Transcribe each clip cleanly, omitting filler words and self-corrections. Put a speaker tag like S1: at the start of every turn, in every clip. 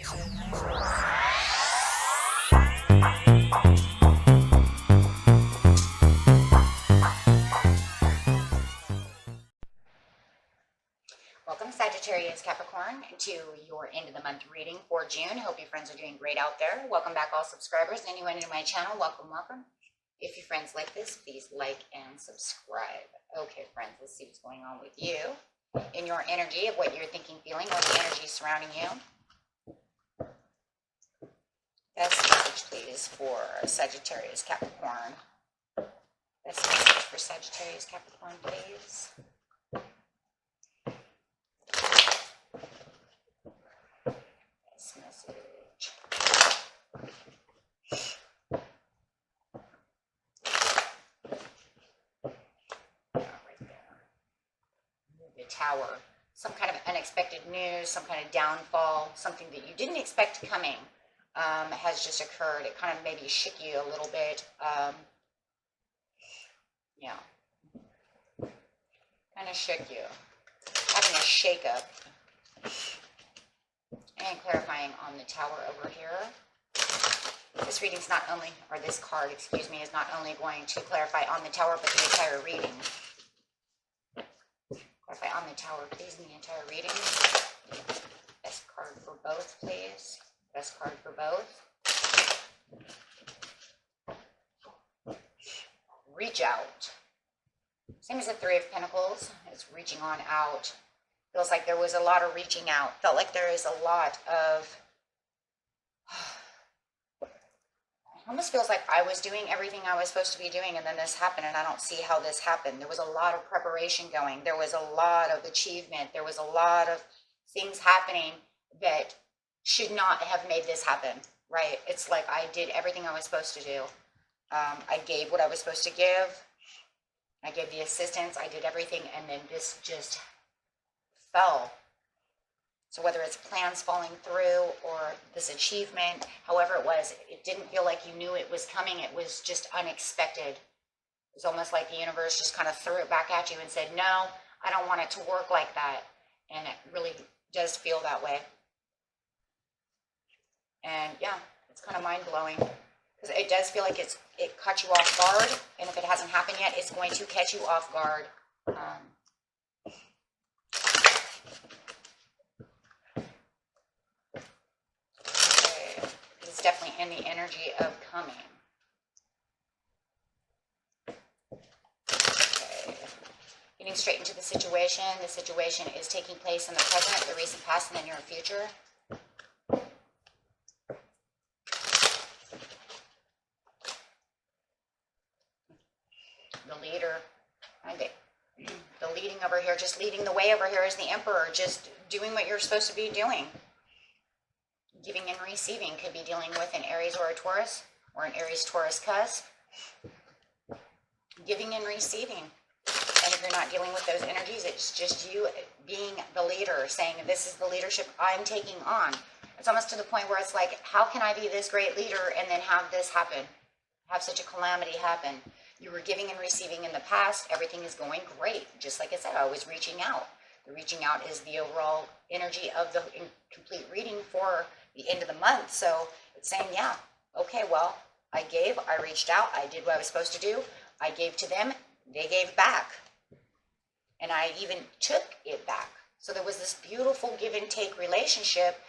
S1: Welcome, Sagittarius, Capricorn, to your end of the month reading for June. Hope you friends are doing great out there. Welcome back, all subscribers. Anyone in my channel, welcome, welcome. If your friends like this, please like and subscribe. Okay, friends, let's see what's going on with you in your energy of what you're thinking, feeling, what the energy surrounding you. Best message, please, for Sagittarius, Capricorn. Best message for Sagittarius, Capricorn, please. Tower, some kind of unexpected news, some kind of downfall, something that you didn't expect coming has just occurred. It kind of maybe shook you a little bit. Yeah, kind of shook you, having a shake-up. And clarifying on the Tower over here. This reading's not only, or this card, excuse me, is not only going to clarify on the Tower, but the entire reading. Clarify on the Tower, please, in the entire reading. Best card for both, please. Best card for both. Reach out. Same as the Three of Pentacles. It's reaching on out. Feels like there was a lot of reaching out. Felt like there is a lot of... almost feels like I was doing everything I was supposed to be doing, and then this happened, and I don't see how this happened. There was a lot of preparation going. There was a lot of achievement. There was a lot of things happening that should not have made this happen, right? It's like I did everything I was supposed to do. I gave what I was supposed to give. I gave the assistance. I did everything, and then this just fell. So whether it's plans falling through or this achievement, however it was, it didn't feel like you knew it was coming. It was just unexpected. It was almost like the universe just kind of threw it back at you and said, no, I don't want it to work like that. And it really does feel that way. And yeah, it's kind of mind-blowing. Because it does feel like it caught you off guard. And if it hasn't happened yet, it's going to catch you off guard. Definitely in the energy of coming. Okay. Getting straight into the situation. The situation is taking place in the present, the recent past, and the near future. The leader. The leading over here, just leading the way over here is the Emperor, just doing what you're supposed to be doing. Giving and receiving could be dealing with an Aries or a Taurus, or an Aries-Taurus cusp. Giving and receiving. And if you're not dealing with those energies, it's just you being the leader, saying, this is the leadership I'm taking on. It's almost to the point where it's like, how can I be this great leader and then have this happen? Have such a calamity happen? You were giving and receiving in the past. Everything is going great. Just like I said, I was reaching out. The reaching out is the overall energy of the complete reading for the end of the month. So it's saying, yeah, okay, well, I gave, I reached out, I did what I was supposed to do, I gave to them, they gave back, and I even took it back. So there was this beautiful give and take relationship,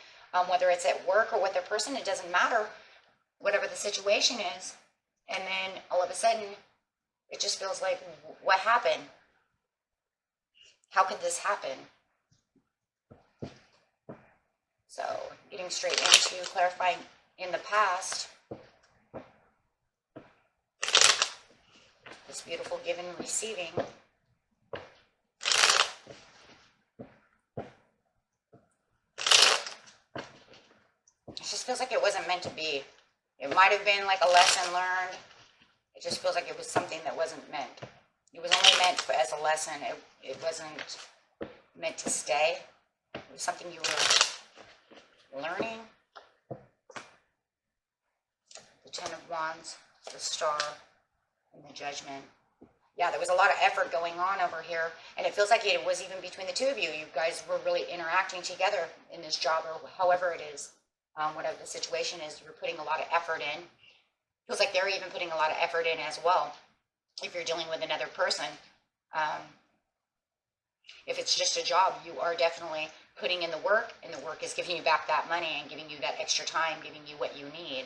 S1: whether it's at work or with a person, it doesn't matter, whatever the situation is. And then all of a sudden, it just feels like, what happened? How could this happen? So, getting straight into clarifying in the past, this beautiful giving and receiving. It just feels like it wasn't meant to be. It might have been like a lesson learned. It just feels like it was something that wasn't meant. It was only meant as a lesson. It wasn't meant to stay. It was something you were learning. The Ten of Wands, the Star, and the Judgment. Yeah, there was a lot of effort going on over here, and it feels like it was even between the two of you. You guys were really interacting together in this job, or however it is. Whatever the situation is, you're putting a lot of effort in. Feels like they're even putting a lot of effort in as well. If you're dealing with another person, if it's just a job, you are definitely putting in the work, and the work is giving you back that money and giving you that extra time, giving you what you need.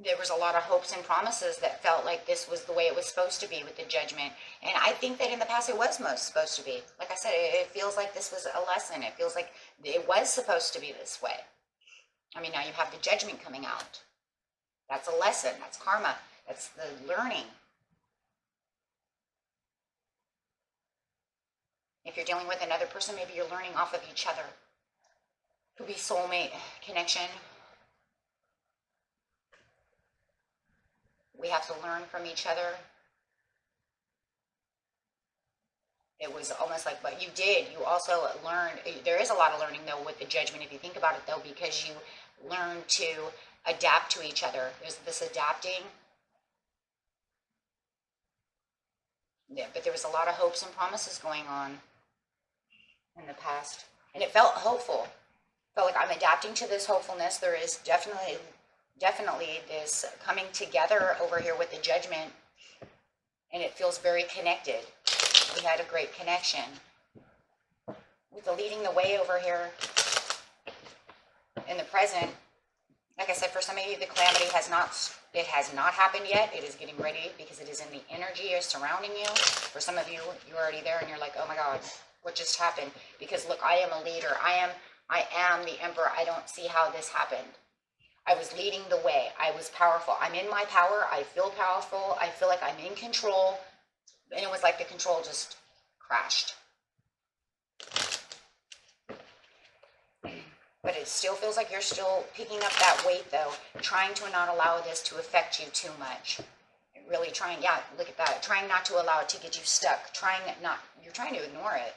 S1: There was a lot of hopes and promises that felt like this was the way it was supposed to be with the judgment. And I think that in the past it was most supposed to be. Like I said, it feels like this was a lesson. It feels like it was supposed to be this way. I mean, now you have the judgment coming out. That's a lesson. That's karma. That's the learning. If you're dealing with another person, maybe you're learning off of each other. Could be soulmate connection. We have to learn from each other. It was almost like what you did. You also learned. There is a lot of learning, though, with the judgment, if you think about it, though, because you learn to adapt to each other. There's this adapting. Yeah, but there was a lot of hopes and promises going on in the past. And it felt hopeful. Felt like I'm adapting to this hopefulness. There is definitely this coming together over here with the judgment, and it feels very connected. We had a great connection with the leading the way over here in the present. Like I said, for some of you, the calamity has not happened yet. It is getting ready because it is in the energy surrounding you. For some of you, you're already there and you're like, oh my God, what just happened? Because look, I am a leader. I am the emperor. I don't see how this happened. I was leading the way. I was powerful. I'm in my power. I feel powerful. I feel like I'm in control. And it was like the control just crashed. But it still feels like you're still picking up that weight, though, trying to not allow this to affect you too much. Really trying, yeah, look at that. Trying not to allow it to get you stuck. You're trying to ignore it.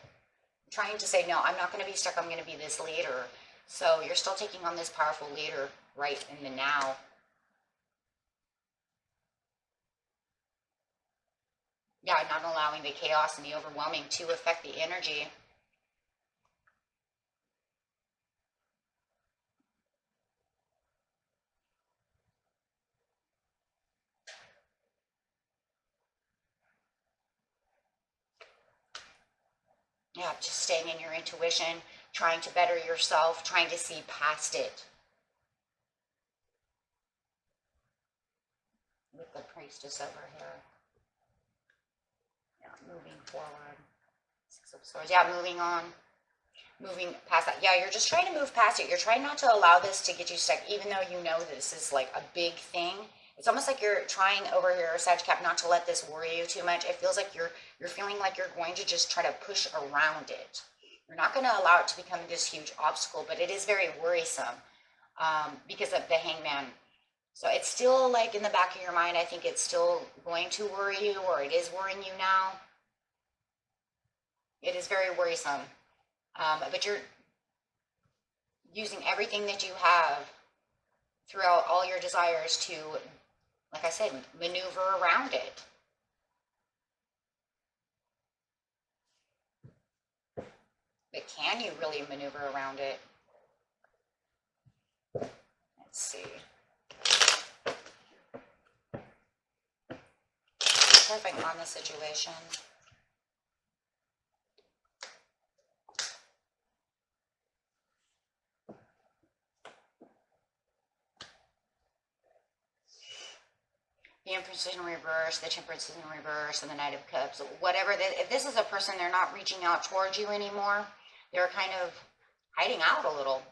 S1: Trying to say, no, I'm not going to be stuck. I'm going to be this leader. So you're still taking on this powerful leader right in the now. Yeah, not allowing the chaos and the overwhelming to affect the energy. Yeah, just staying in your intuition, trying to better yourself, trying to see past it. With the priestess over here. Yeah, moving forward. Six of Swords. Yeah, moving on. Moving past that. Yeah, you're just trying to move past it. You're trying not to allow this to get you stuck, even though you know this is like a big thing. It's almost like you're trying over here, Sag Cap, not to let this worry you too much. It feels like you're feeling like you're going to just try to push around it. You're not going to allow it to become this huge obstacle, but it is very worrisome because of the Hangman. So it's still like in the back of your mind, I think it's still going to worry you, or it is worrying you now. It is very worrisome. But you're using everything that you have throughout all your desires to, like I said, maneuver around it. But can you really maneuver around it? Let's see. Perfect on the situation. The Empress in reverse, the Temperance is in reverse, and the Knight of Cups. Whatever, if this is a person, they're not reaching out towards you anymore. They're kind of hiding out a little.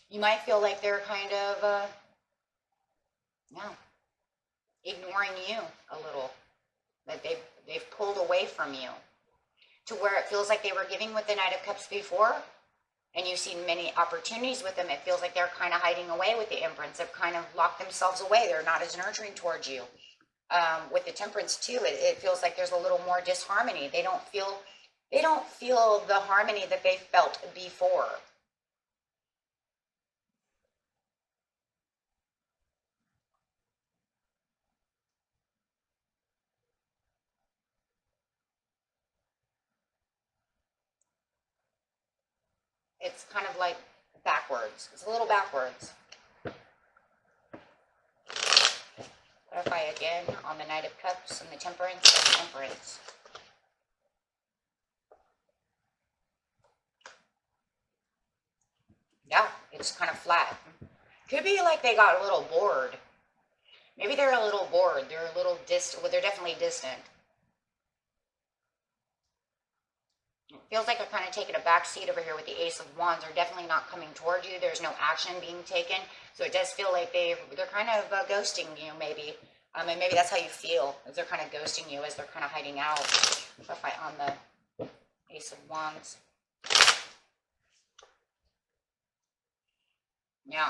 S1: You might feel like they're kind of, ignoring you a little. That they've pulled away from you to where it feels like they were giving with the Knight of Cups before, and you've seen many opportunities with them. It feels like they're kind of hiding away with the Empress. They've kind of locked themselves away. They're not as nurturing towards you. With the Temperance too, it feels like there's a little more disharmony. They don't feel the harmony that they felt before. it's kind of like backwards. It's a little backwards. Clarify again on the Knight of Cups and the Temperance. Yeah, it's kind of flat. Could be like they got a little bored. Maybe they're a little bored. They're a little distant. Well, they're definitely distant. It feels like they're kind of taking a back seat over here with the Ace of Wands. They're definitely not coming toward you. There's no action being taken. So it does feel like they're kind of ghosting you, maybe. And maybe that's how you feel, as they're kind of ghosting you, as they're kind of hiding out. So if I on the Ace of Wands. Yeah.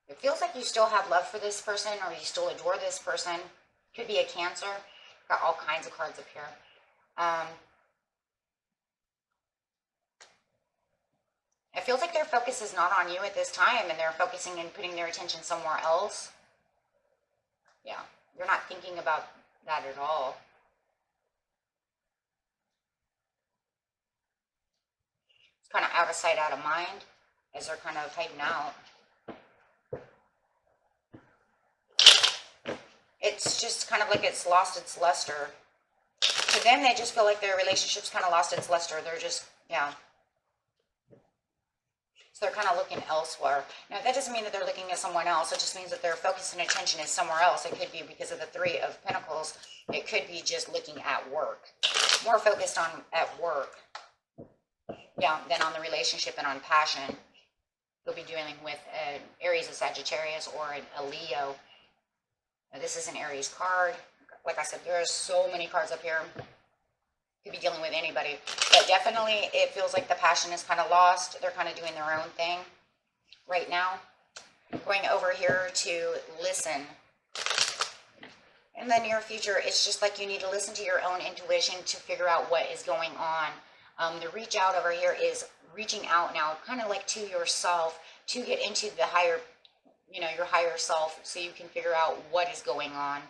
S1: It feels like you still have love for this person, or you still adore this person. Could be a Cancer. Got all kinds of cards up here. It feels like their focus is not on you at this time, and they're focusing and putting their attention somewhere else. Yeah, you're not thinking about that at all. It's kind of out of sight, out of mind, as they're kind of hiding out. It's just kind of like it's lost its luster. To them, they just feel like their relationship's kind of lost its luster. They're just, yeah. So they're kind of looking elsewhere. Now, that doesn't mean that they're looking at someone else. It just means that their focus and attention is somewhere else. It could be because of the Three of Pentacles. It could be just looking at work. More focused on at work, yeah, than on the relationship and on passion. You'll be dealing with an Aries, a Sagittarius, or a Leo. Now, this is an Aries card. Like I said, there's so many cards up here. Could be dealing with anybody. But definitely, it feels like the passion is kind of lost. They're kind of doing their own thing right now. Going over here to listen. In the near future, it's just like you need to listen to your own intuition to figure out what is going on. The reach out over here is reaching out now, kind of like to yourself, to get into the higher, your higher self, so you can figure out what is going on.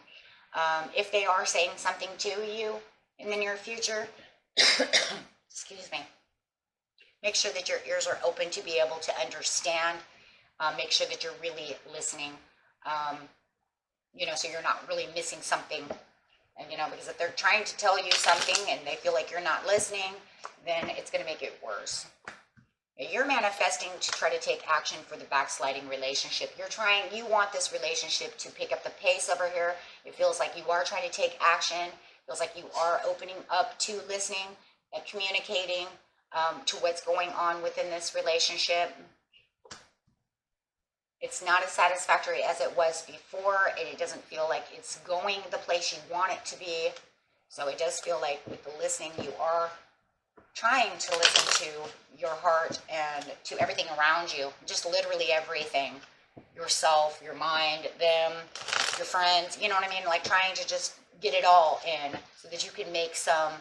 S1: If they are saying something to you in the near future, excuse me, make sure that your ears are open to be able to understand. Make sure that you're really listening, so you're not really missing something. And, because if they're trying to tell you something and they feel like you're not listening, then it's going to make it worse. You're manifesting to try to take action for the backsliding relationship. You want this relationship to pick up the pace over here. It feels like you are trying to take action. It feels like you are opening up to listening and communicating to what's going on within this relationship. It's not as satisfactory as it was before, and it doesn't feel like it's going the place you want it to be. So it does feel like with the listening, you are trying to listen to your heart and to everything around you, just literally everything. Yourself, your mind, them, your friends, you know what I mean? Like trying to just get it all in so that you can make some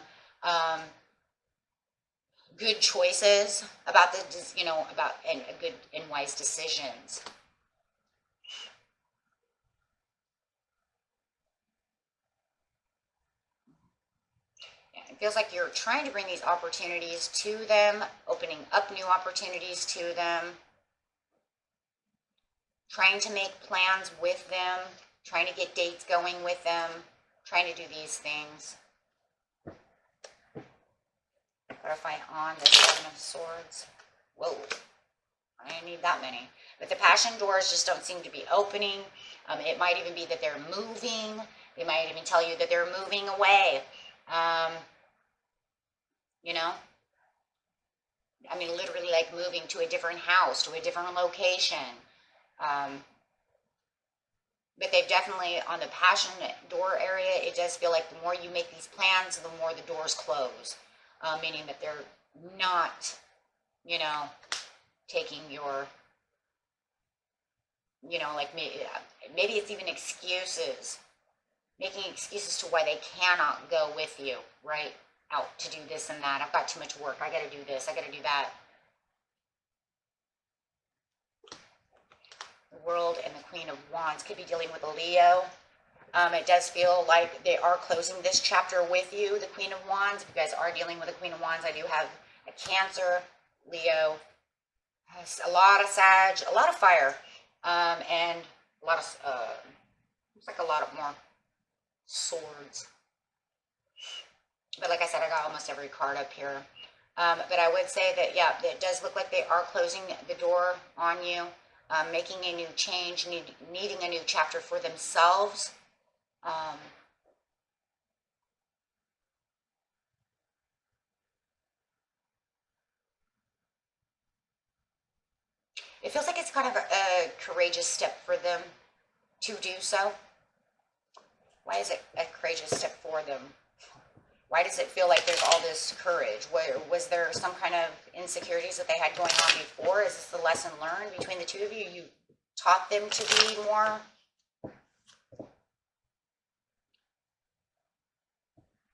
S1: good choices about and good and wise decisions. It feels like you're trying to bring these opportunities to them, opening up new opportunities to them, trying to make plans with them, trying to get dates going with them, trying to do these things. Clarify on the Seven of Swords. Whoa, I didn't need that many. But the passion doors just don't seem to be opening. It might even be that they're moving. They might even tell you that they're moving away. Literally like moving to a different house, to a different location. But they've definitely, on the passion door area, it does feel like the more you make these plans, the more the doors close. Meaning that they're not, taking your, maybe it's even excuses. Making excuses to why they cannot go with you, right? Out to do this and that. I've got too much work. I got to do this. I got to do that. The World and the Queen of Wands could be dealing with a Leo. It does feel like they are closing this chapter with you, the Queen of Wands. If you guys are dealing with the Queen of Wands, I do have a Cancer, Leo, A lot of Sag, a lot of fire, and a lot of, looks like a lot of more swords. But like I said, I got almost every card up here. But I would say that, yeah, it does look like they are closing the door on you, making a new change, needing a new chapter for themselves. It feels like it's kind of a courageous step for them to do so. Why is it a courageous step for them? Why does it feel like there's all this courage? Was there some kind of insecurities that they had going on before? Is this the lesson learned between the two of you? You taught them to be more?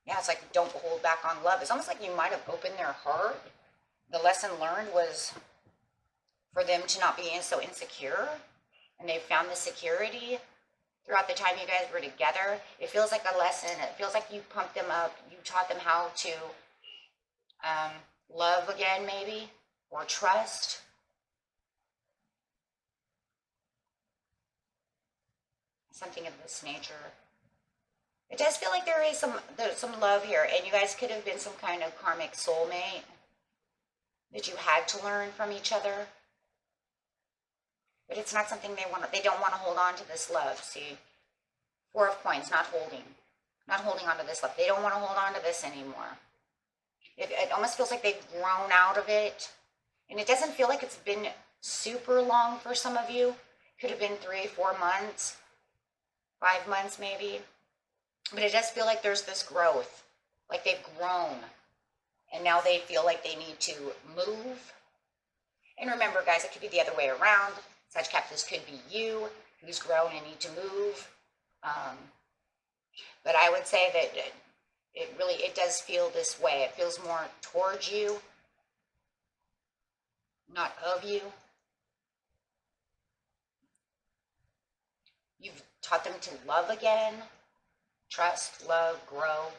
S1: Yeah, it's like don't hold back on love. It's almost like you might have opened their heart. The lesson learned was for them to not be so insecure, and they found the security throughout the time you guys were together. It feels like a lesson. It feels like you pumped them up. You taught them how to love again, maybe, or trust. Something of this nature. It does feel like there's some love here, and you guys could have been some kind of karmic soulmate that you had to learn from each other. But it's not something they don't want to hold on to this love, see? Four of Coins, not holding on to this love. They don't want to hold on to this anymore. It almost feels like they've grown out of it. And it doesn't feel like it's been super long for some of you. Could have been 3, 4 months, 5 months maybe. But it does feel like there's this growth, like they've grown. And now they feel like they need to move. And remember, guys, it could be the other way around. Such Cap, this could be you who's grown and need to move. But I would say that it does feel this way. It feels more towards you, not of you. You've taught them to love again, trust, love, grow.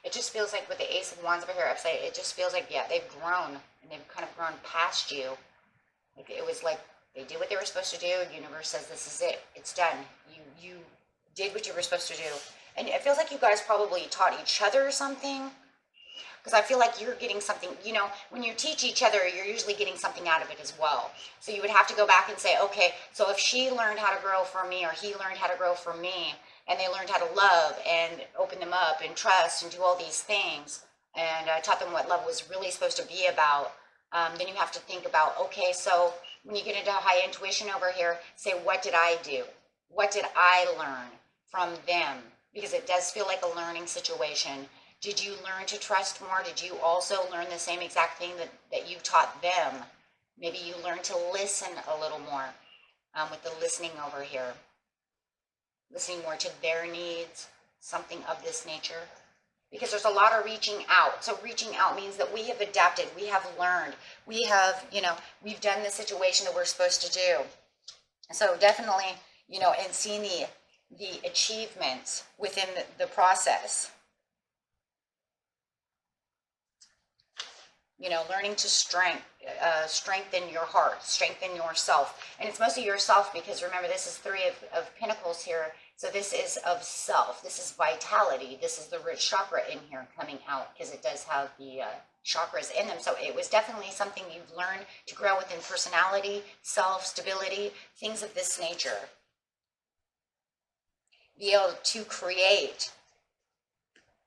S1: It just feels like with the Ace of Wands over here upside, it just feels like, yeah, they've grown, and they've kind of grown past you. Like it was like they did what they were supposed to do. The universe says, this is it. It's done. You did what you were supposed to do. And it feels like you guys probably taught each other something. Because I feel like you're getting something, you know, when you teach each other, you're usually getting something out of it as well. So you would have to go back and say, okay, so if she learned how to grow from me, or he learned how to grow from me, and they learned how to love and open them up and trust and do all these things, and I taught them what love was really supposed to be about, then you have to think about, okay, so when you get into high intuition over here, say, what did I do? What did I learn from them? Because it does feel like a learning situation. Did you learn to trust more? Did you also learn the same exact thing that you taught them? Maybe you learned to listen a little more with the listening over here. Listening more to their needs, something of this nature. Because there's a lot of reaching out. So reaching out means that we have adapted, we have learned, we have, you know, we've done the situation that we're supposed to do. So definitely, you know, and seeing the achievements within the process. You know, learning to strengthen your heart, strengthen yourself. And it's mostly yourself because remember, this is 3 of Pentacles here. So this is of self. This is vitality. This is the root chakra in here coming out because it does have the chakras in them. So it was definitely something you've learned to grow within personality, self, stability, things of this nature. Be able to create.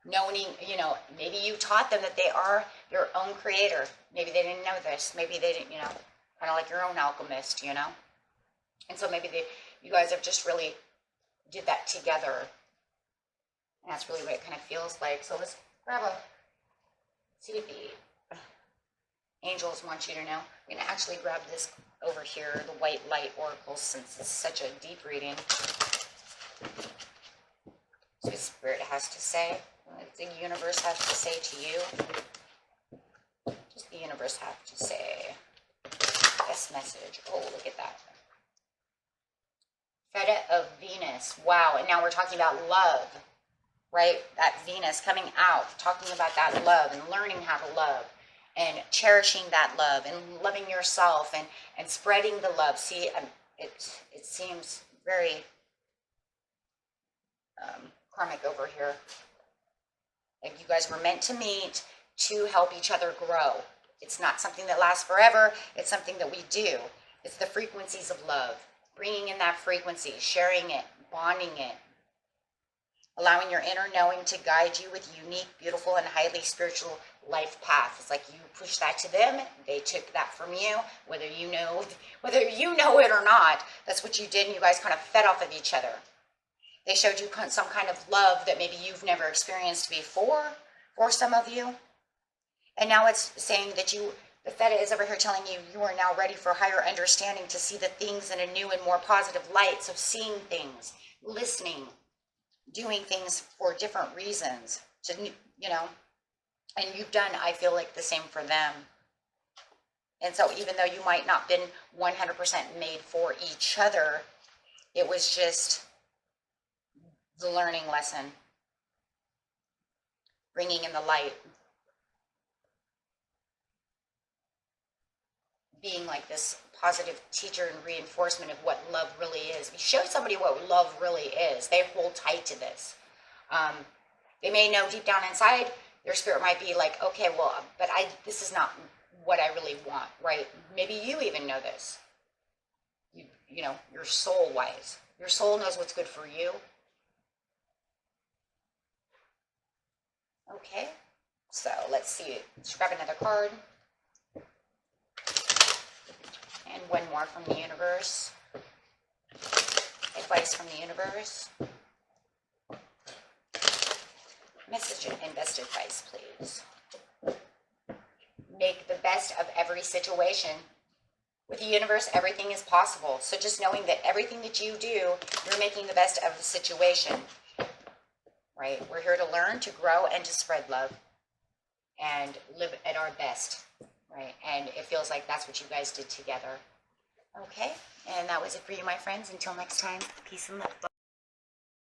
S1: Knowing, you know, maybe you taught them that they are their own creator. Maybe they didn't know this. Maybe they didn't, you know, kind of like your own alchemist, you know. And so maybe you guys have just really did that together. And that's really what it kind of feels like. So let's see if the angels want you to know. I'm going to actually grab this over here, the White Light Oracle, since it's such a deep reading. See what Spirit has to say. What the universe has to say to you. Just the universe have to say. Best message. Oh, look at that. Feta of Venus. Wow. And now we're talking about love. right? That Venus coming out, talking about that love and learning how to love and cherishing that love and loving yourself and spreading the love. See, it seems very karmic over here. Like you guys were meant to meet to help each other grow. It's not something that lasts forever. It's something that we do. It's the frequencies of love. Bringing in that frequency, sharing it, bonding it, allowing your inner knowing to guide you with unique, beautiful, and highly spiritual life path. It's like you push that to them, they took that from you, whether you know it or not. That's what you did, and you guys kind of fed off of each other. They showed you some kind of love that maybe you've never experienced before, for some of you. And now it's saying that the Theta is over here telling you you are now ready for higher understanding, to see the things in a new and more positive light. So seeing things, listening, doing things for different reasons, to, and you've done, I feel like, the same for them. And so even though you might not been 100% made for each other, it was just the learning lesson, bringing in the light, being like this positive teacher and reinforcement of what love really is. If you show somebody what love really is, they hold tight to this. They may know deep down inside, their spirit might be like, okay, well, but this is not what I really want, right? Maybe you even know this. You know, your soul wise. Your soul knows what's good for you. Okay, so let's see. Let's grab another card. And one more from the universe. Advice from the universe. Message and best advice, please. Make the best of every situation. With the universe, everything is possible. So just knowing that everything that you do, you're making the best of the situation. Right? We're here to learn, to grow, and to spread love. And live at our best. Right? And it feels like that's what you guys did together. Okay? And that was it for you, my friends. Until next time, peace and love.